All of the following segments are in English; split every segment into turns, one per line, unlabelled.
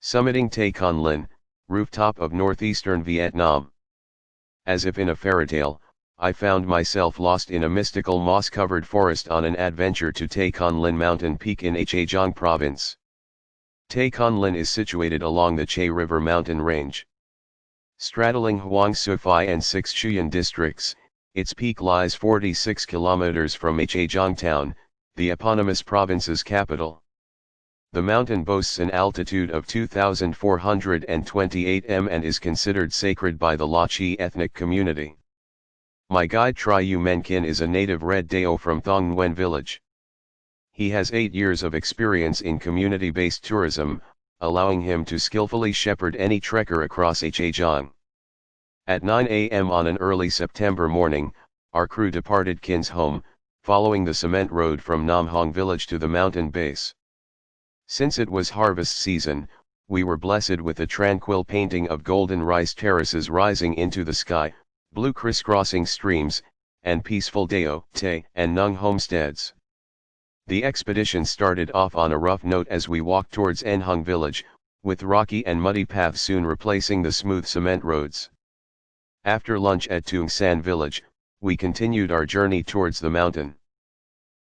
Summiting Tay Con Linh, rooftop of northeastern Vietnam. As if in a fairytale, I found myself lost in a mystical moss-covered forest on an adventure to Tay Con Linh mountain peak in Ha Giang province. Tay Con Linh is situated along the Che River mountain range. Straddling Hoang Su Phi and 6 Chuyen districts, its peak lies 46 kilometers from Ha Giang town, the eponymous province's capital. The mountain boasts an altitude of 2,428 m and is considered sacred by the La Chi ethnic community. My guide Tri U Men Kin is a native Red Dao from Thong Nguyen village. He has 8 years of experience in community-based tourism, allowing him to skillfully shepherd any trekker across Ha Giang. At 9 a.m. on an early September morning, our crew departed Kin's home, following the cement road from Nam Hong village to the mountain base. Since it was harvest season, we were blessed with a tranquil painting of golden rice terraces rising into the sky, blue crisscrossing streams, and peaceful Dao, Tay, and Nung homesteads. The expedition started off on a rough note as we walked towards En Hung village, with rocky and muddy paths soon replacing the smooth cement roads. After lunch at Tung San village, we continued our journey towards the mountain.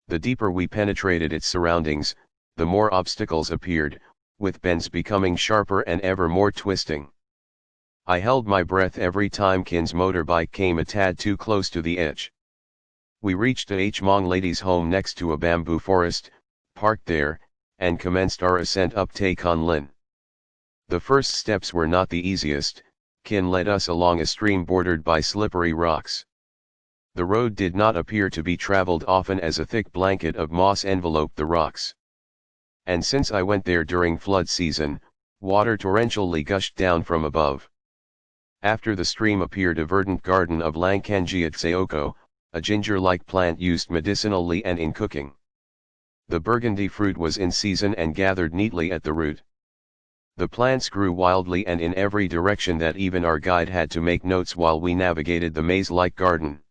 The deeper we penetrated its surroundings, the more obstacles appeared, with bends becoming sharper and ever more twisting. I held my breath every time Kin's motorbike came a tad too close to the edge. We reached a Hmong lady's home next to a bamboo forest, parked there, and commenced our ascent up Tay Con Linh. The first steps were not the easiest. Kin led us along a stream bordered by slippery rocks. The road did not appear to be traveled often as a thick blanket of moss enveloped the rocks. And since I went there during flood season, water torrentially gushed down from above. After the stream appeared a verdant garden of Langkangiat Seoko, a ginger-like plant used medicinally and in cooking. The burgundy fruit was in season and gathered neatly at the root. The plants grew wildly and in every direction that even our guide had to make notes while we navigated the maze-like garden.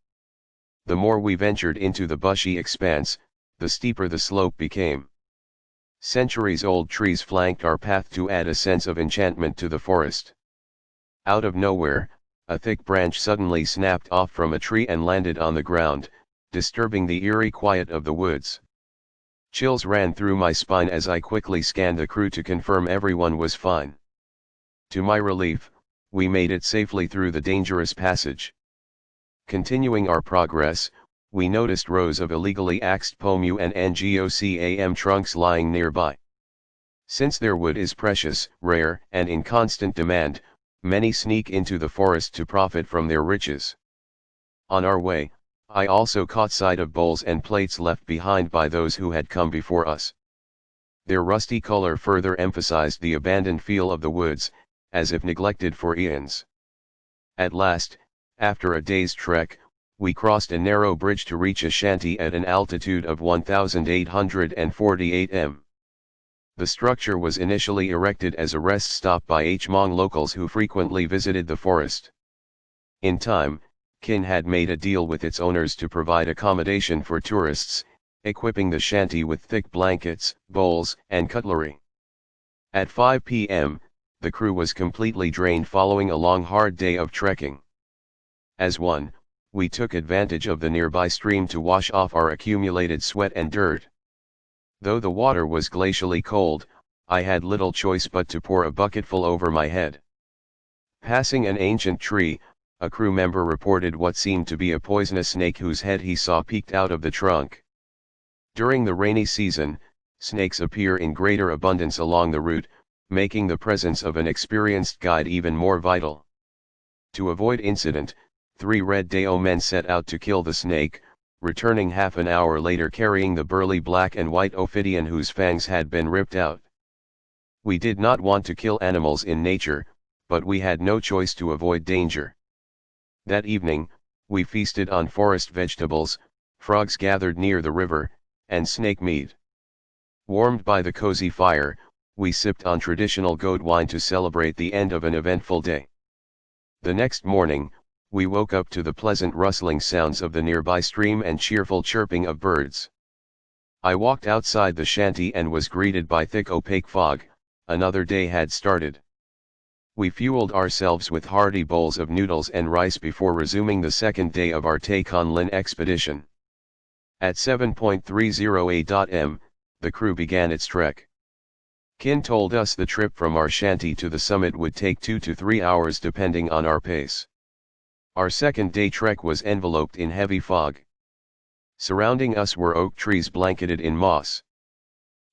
The more we ventured into the bushy expanse, the steeper the slope became. Centuries-old trees flanked our path to add a sense of enchantment to the forest. Out of nowhere, a thick branch suddenly snapped off from a tree and landed on the ground, disturbing the eerie quiet of the woods. Chills ran through my spine as I quickly scanned the crew to confirm everyone was fine. To my relief, we made it safely through the dangerous passage. Continuing our progress, we noticed rows of illegally axed pomu and ngocam trunks lying nearby. Since their wood is precious, rare, and in constant demand, many sneak into the forest to profit from their riches. On our way, I also caught sight of bowls and plates left behind by those who had come before us. Their rusty color further emphasized the abandoned feel of the woods, as if neglected for eons. At last, after a day's trek, we crossed a narrow bridge to reach a shanty at an altitude of 1,848 m. The structure was initially erected as a rest stop by Hmong locals who frequently visited the forest. In time, Kin had made a deal with its owners to provide accommodation for tourists, equipping the shanty with thick blankets, bowls, and cutlery. At 5 p.m., the crew was completely drained following a long hard day of trekking. As one, we took advantage of the nearby stream to wash off our accumulated sweat and dirt. Though the water was glacially cold, I had little choice but to pour a bucketful over my head. Passing an ancient tree, a crew member reported what seemed to be a poisonous snake whose head he saw peeked out of the trunk. During the rainy season, snakes appear in greater abundance along the route, making the presence of an experienced guide even more vital. To avoid incident, 3 Red Dao men set out to kill the snake, returning half an hour later carrying the burly black and white ophidian whose fangs had been ripped out. We did not want to kill animals in nature, but we had no choice to avoid danger. That evening, we feasted on forest vegetables, frogs gathered near the river, and snake meat. Warmed by the cozy fire, we sipped on traditional goat wine to celebrate the end of an eventful day. The next morning, we woke up to the pleasant rustling sounds of the nearby stream and cheerful chirping of birds. I walked outside the shanty and was greeted by thick opaque fog, another day had started. We fueled ourselves with hearty bowls of noodles and rice before resuming the second day of our Tay Con Linh expedition. At 7:30 am, the crew began its trek. Kin told us the trip from our shanty to the summit would take 2 to 3 hours depending on our pace. Our second day trek was enveloped in heavy fog. Surrounding us were oak trees blanketed in moss.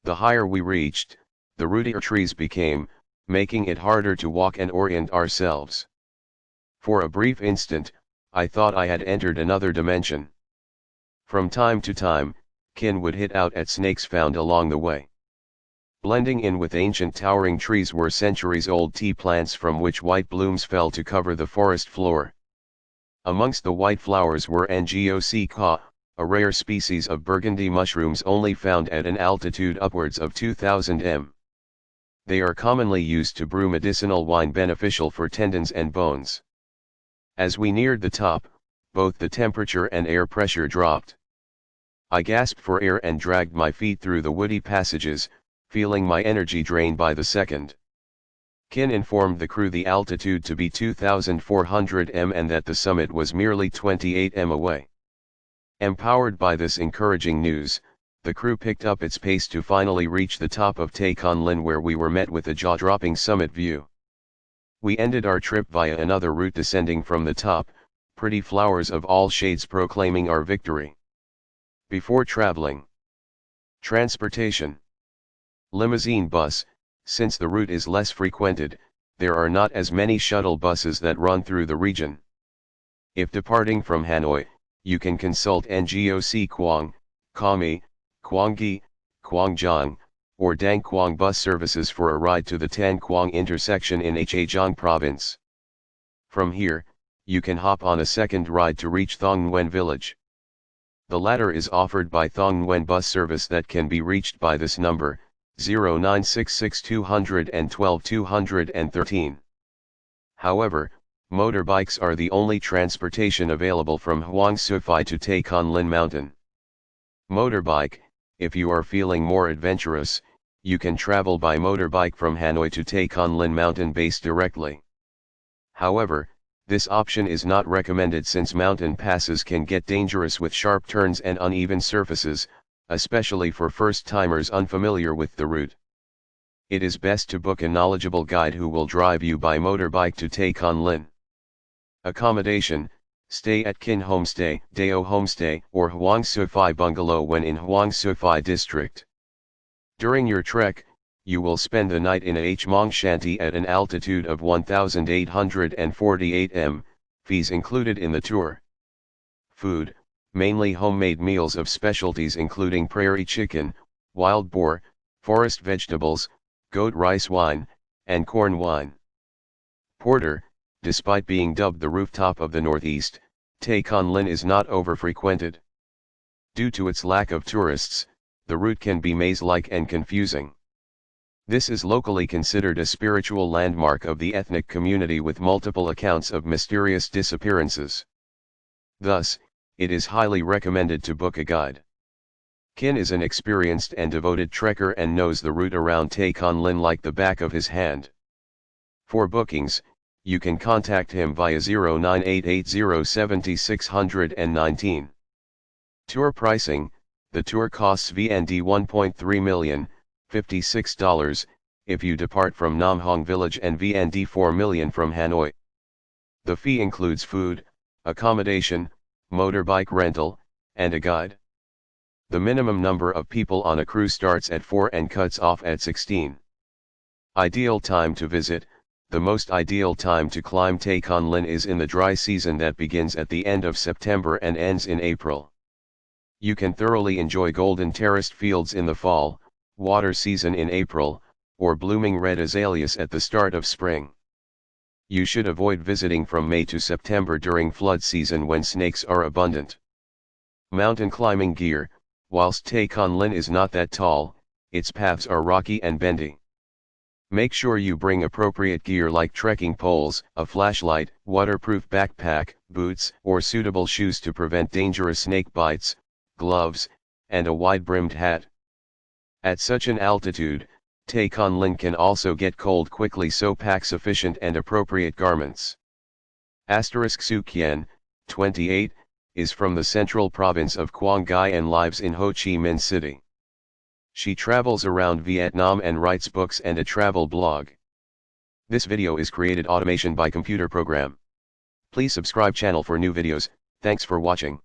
The higher we reached, the rootier trees became, making it harder to walk and orient ourselves. For a brief instant, I thought I had entered another dimension. From time to time, Kin would hit out at snakes found along the way. Blending in with ancient towering trees were centuries-old tea plants from which white blooms fell to cover the forest floor. Amongst the white flowers were ngoc, a rare species of burgundy mushrooms only found at an altitude upwards of 2000 m. They are commonly used to brew medicinal wine beneficial for tendons and bones. As we neared the top, both the temperature and air pressure dropped. I gasped for air and dragged my feet through the woody passages, feeling my energy drain by the second. Kin informed the crew the altitude to be 2,400 m and that the summit was merely 28 m away. Empowered by this encouraging news, the crew picked up its pace to finally reach the top of Tay Con Linh, where we were met with a jaw-dropping summit view. We ended our trip via another route descending from the top, pretty flowers of all shades proclaiming our victory. Before traveling. Transportation. Limousine bus. Since the route is less frequented, there are not as many shuttle buses that run through the region. If departing from Hanoi, you can consult ngoc Quang, Kami, Quang Gi, Quang Giang, or Dang Quang bus services for a ride to the Tan Quang intersection in Zhejiang province. From here, you can hop on a second ride to reach Thong Nguyen village. The latter is offered by Thong Nguyen bus service that can be reached by this number, 0966 212 213. However, motorbikes are the only transportation available from Hoang Su Phi to Tay Con Linh Mountain. Motorbike. If you are feeling more adventurous, you can travel by motorbike from Hanoi to Tay Con Linh Mountain base directly. However, this option is not recommended since mountain passes can get dangerous with sharp turns and uneven surfaces, especially for first-timers unfamiliar with the route. It is best to book a knowledgeable guide who will drive you by motorbike to Tay Con Linh. Accommodation. Stay at Kin Homestay, Deo Homestay, or Hoang Su Phi Bungalow when in Hoang Su Phi district. During your trek, you will spend the night in a Hmong shanty at an altitude of 1,848 m, fees included in the tour. Food, mainly homemade meals of specialties including prairie chicken, wild boar, forest vegetables, goat rice wine, and corn wine. Porter. Despite being dubbed the rooftop of the Northeast, Tay Con Linh is not overfrequented. Due to its lack of tourists, the route can be maze-like and confusing. This is locally considered a spiritual landmark of the ethnic community with multiple accounts of mysterious disappearances. Thus, it is highly recommended to book a guide. Kin is an experienced and devoted trekker and knows the route around Tay Con Linh like the back of his hand. For bookings, you can contact him via 0988070619. Tour pricing. The tour costs VND 1.3 million, $56, if you depart from Nam Hong village and VND 4 million from Hanoi. The fee includes food, accommodation, motorbike rental, and a guide. The minimum number of people on a crew starts at 4 and cuts off at 16. Ideal time to visit. The most ideal time to climb Tay Con Linh is in the dry season that begins at the end of September and ends in April. You can thoroughly enjoy golden terraced fields in the fall, water season in April, or blooming red azaleas at the start of spring. You should avoid visiting from May to September during flood season when snakes are abundant. Mountain climbing gear. Whilst Tay Con Linh is not that tall, its paths are rocky and bendy. Make sure you bring appropriate gear like trekking poles, a flashlight, waterproof backpack, boots, or suitable shoes to prevent dangerous snake bites, gloves, and a wide-brimmed hat. At such an altitude, Tay Con Linh can also get cold quickly, so pack sufficient and appropriate garments. Su Kien, 28, is from the central province of Quang Ngai and lives in Ho Chi Minh City. She travels around Vietnam and writes books and a travel blog. This video is created automation by computer program. Please subscribe channel for new videos. Thanks for watching.